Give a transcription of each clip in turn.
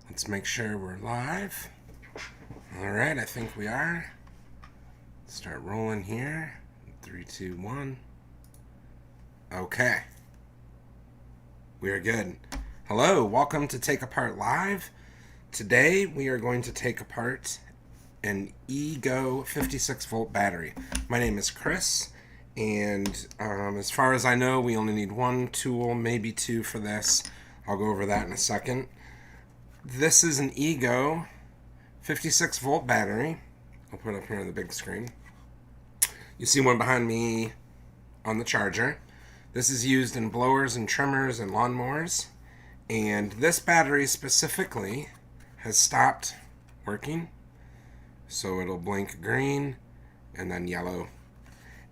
Let's make sure we're live. Alright, I think we are. Start rolling here. 3, 2, 1. Okay. We are good. Hello, welcome to Take Apart Live. Today we are going to take apart an Ego 56 volt battery. My name is Chris, and as far as I know, we only need one tool, maybe two for this. I'll go over that in a second. This is an Ego 56 volt battery. I'll put it up here on the big screen. You see one behind me on the charger. This is used in blowers and trimmers and lawnmowers. And this battery specifically has stopped working. So it'll blink green and then yellow.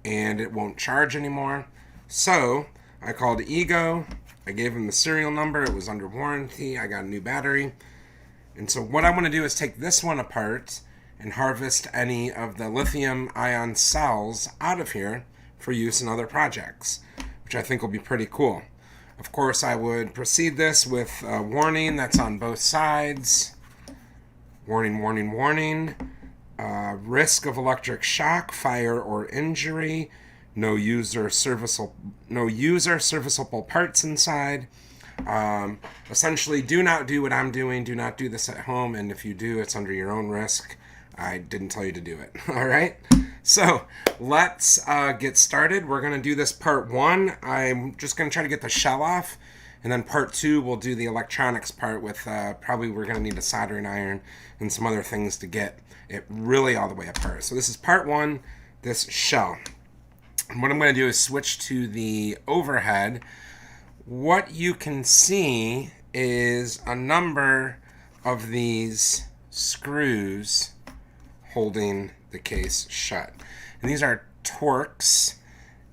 And it won't charge anymore. So I called Ego. I gave them the serial number. It was under warranty. I got a new battery. And so what I want to do is take this one apart and harvest any of the lithium ion cells out of here for use in other projects, which I think will be pretty cool. Of course, I would proceed this with a warning that's on both sides. Warning, warning, warning. Risk of electric shock, fire, or injury. No user serviceable parts inside. Essentially, do not do what I'm doing. Do not do this at home. And if you do, it's under your own risk. I didn't tell you to do it. All right. So let's get started. We're going to do this part one. I'm just going to try to get the shell off. And then part two, we'll do the electronics part with probably we're going to need a soldering iron and some other things to get it really all the way apart. So this is part one, this shell. And what I'm going to do is switch to the overhead. What you can see is a number of these screws holding the case shut. And these are Torx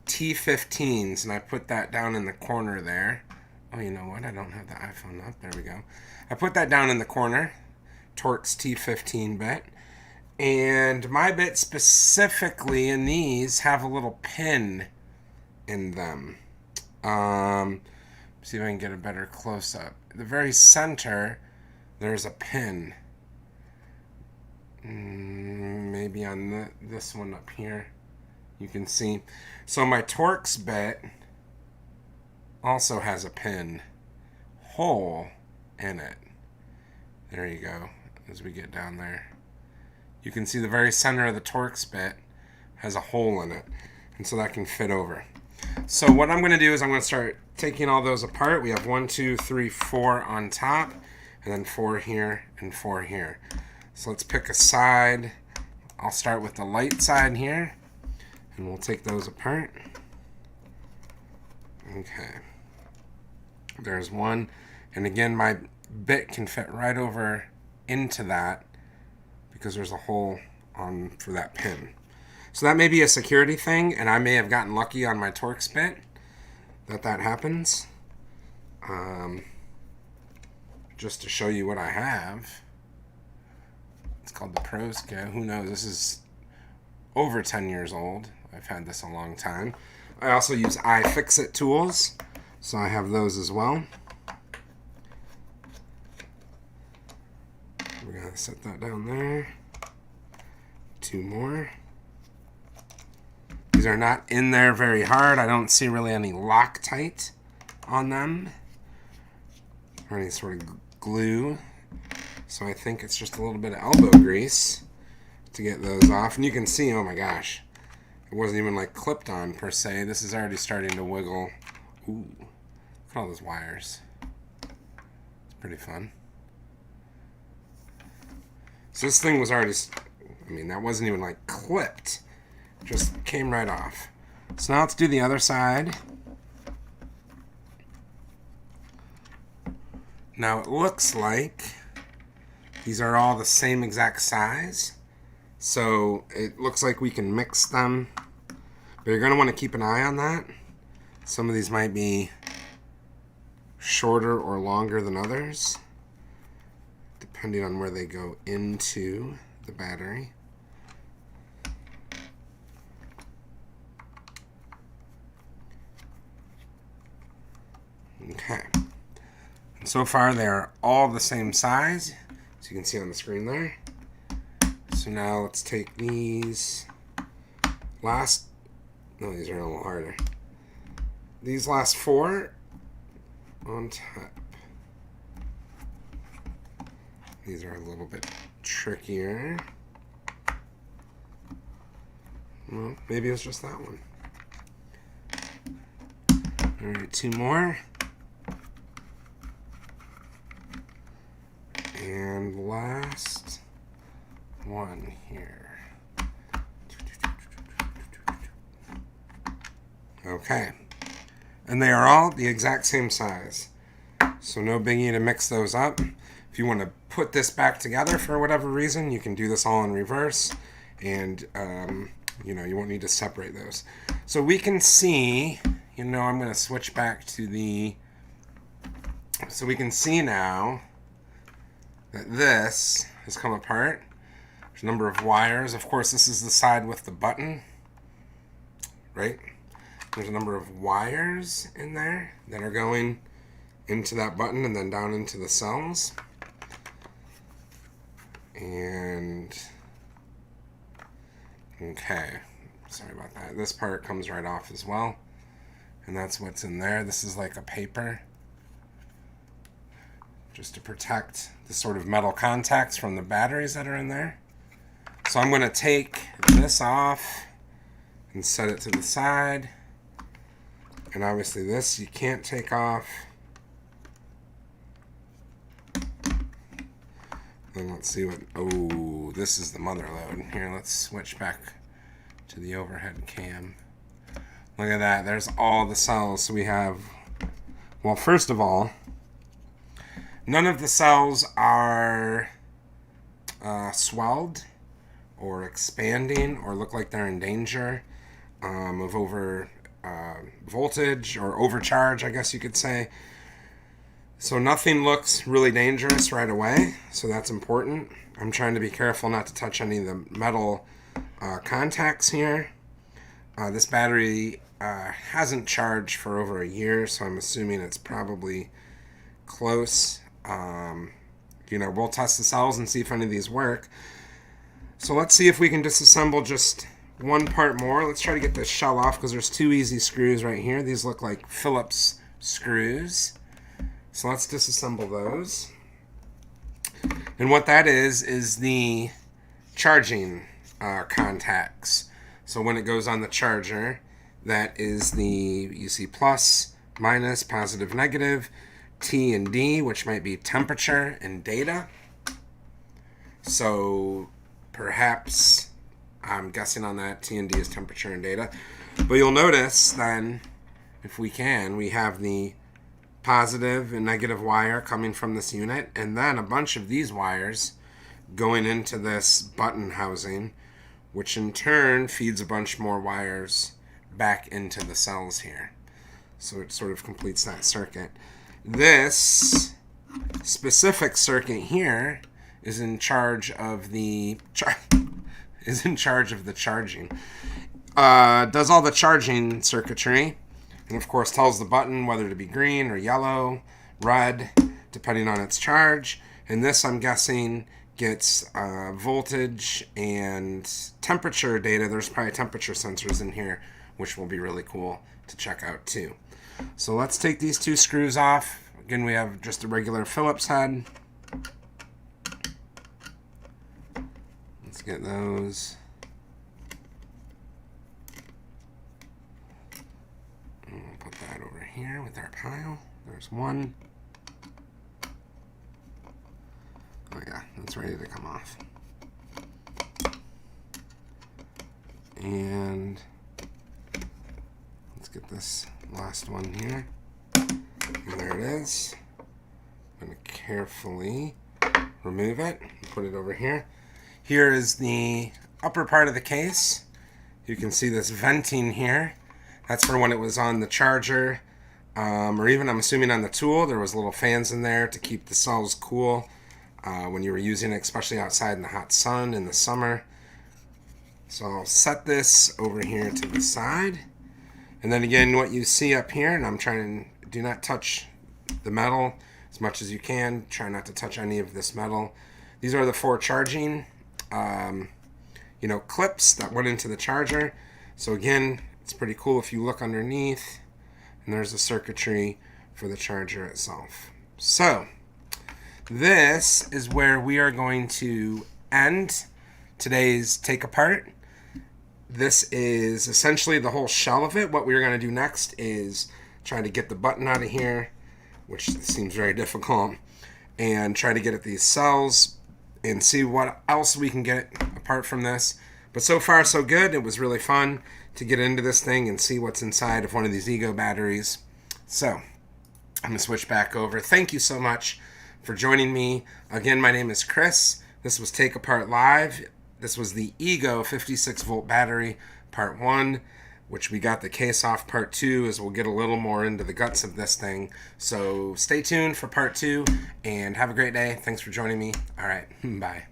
T15s, and I put that down in the corner there. Oh, you know what? I don't have the iPhone up. There we go. I put that down in the corner. Torx T15 bit. And my bit specifically in these have a little pin in them. See if I can get a better close-up. At the very center, there's a pin. Maybe on this one up here, you can see. So my Torx bit also has a pin hole in it. There you go, as we get down there. You can see the very center of the Torx bit has a hole in it, and so that can fit over. So what I'm going to do is I'm going to start taking all those apart. We have 1, 2, 3, 4 on top, and then 4 here and 4 here. So let's pick a side. I'll start with the light side here, and we'll take those apart. Okay. There's one, and again, my bit can fit right over into that because there's a hole on for that pin. So that may be a security thing, and I may have gotten lucky on my Torx bit that happens. Just to show you what I have. It's called the Pros Kit. Who knows? This is over 10 years old. I've had this a long time. I also use iFixit tools, so I have those as well. We're going to set that down there. 2 more. These are not in there very hard. I don't see really any Loctite on them or any sort of glue. So I think it's just a little bit of elbow grease to get those off. And you can see, oh my gosh, it wasn't even like clipped on per se. This is already starting to wiggle. Ooh, look at all those wires. It's pretty fun. So this thing was already, I mean, that wasn't even like clipped. Just came right off. So now let's do the other side. Now it looks like these are all the same exact size. So it looks like we can mix them. But you're going to want to keep an eye on that. Some of these might be shorter or longer than others, depending on where they go into the battery. Okay. So far, they are all the same size, as you can see on the screen there. So now let's take these last, no, these are a little harder. These last 4 on top. These are a little bit trickier. Well, maybe it's just that one. All right, 2 more. And last one here. Okay. And they are all the exact same size. So no biggie to mix those up. If you want to put this back together for whatever reason, you can do this all in reverse. And, you won't need to separate those. So we can see, I'm going to switch back to the... So we can see now that this has come apart. There's a number of wires. Of course, this is the side with the button, right? There's a number of wires in there that are going into that button and then down into the cells. And, okay, sorry about that. This part comes right off as well. And that's what's in there. This is like a paper, just to protect the sort of metal contacts from the batteries that are in there. So I'm going to take this off and set it to the side. And obviously this you can't take off. Then let's see what, oh, this is the mother load. Here, let's switch back to the overhead cam. Look at that, there's all the cells. So we have, well, first of all, none of the cells are swelled or expanding or look like they're in danger of over voltage or overcharge, I guess you could say. So nothing looks really dangerous right away, so that's important. I'm trying to be careful not to touch any of the metal contacts here. This battery hasn't charged for over a year, so I'm assuming it's probably close. We'll test the cells and see if any of these work. So let's see if we can disassemble just one part more. Let's try to get this shell off because there's 2 easy screws right here. These look like Phillips screws. So let's disassemble those. And what that is the charging contacts. So when it goes on the charger, that is the, you see plus, minus, positive, negative, T and D, which might be temperature and data. So perhaps, I'm guessing on that, T and D is temperature and data. But you'll notice then, if we can, we have the positive and negative wire coming from this unit, and then a bunch of these wires going into this button housing, which in turn feeds a bunch more wires back into the cells here. So it sort of completes that circuit. This specific circuit here is in charge of the charging. Does all the charging circuitry, and of course tells the button whether to be green or yellow, red, depending on its charge. And this, I'm guessing, gets voltage and temperature data. There's probably temperature sensors in here, which will be really cool to check out too. So let's take these 2 screws off. Again, we have just a regular Phillips head. Let's get those. And we'll put that over here with our pile. There's one. Oh yeah, that's ready to come off. And let's get this last one here. And there it is. I'm going to carefully remove it and put it over here. Here is the upper part of the case. You can see this venting here. That's for when it was on the charger, or even, I'm assuming, on the tool. There was little fans in there to keep the cells cool when you were using it, especially outside in the hot sun in the summer. So I'll set this over here to the side. And then again, what you see up here, and I'm trying to do not touch the metal. as much as you can. Try not to touch any of this metal. These are the 4 charging clips that went into the charger. So again, it's pretty cool if you look underneath, and there's the circuitry for the charger itself. So this is where we are going to end today's take apart. This is essentially the whole shell of it. What we're going to do next is try to get the button out of here, which seems very difficult, and try to get at these cells and see what else we can get apart from this. But so far so good. It was really fun to get into this thing and see what's inside of one of these Ego batteries. So I'm going to switch back over. Thank you so much for joining me. Again, my name is Chris. This was Take Apart Live. This was the Ego 56 volt battery, part 1, which we got the case off. Part 2 is we'll get a little more into the guts of this thing. So stay tuned for part 2 and have a great day. Thanks for joining me. All right, bye.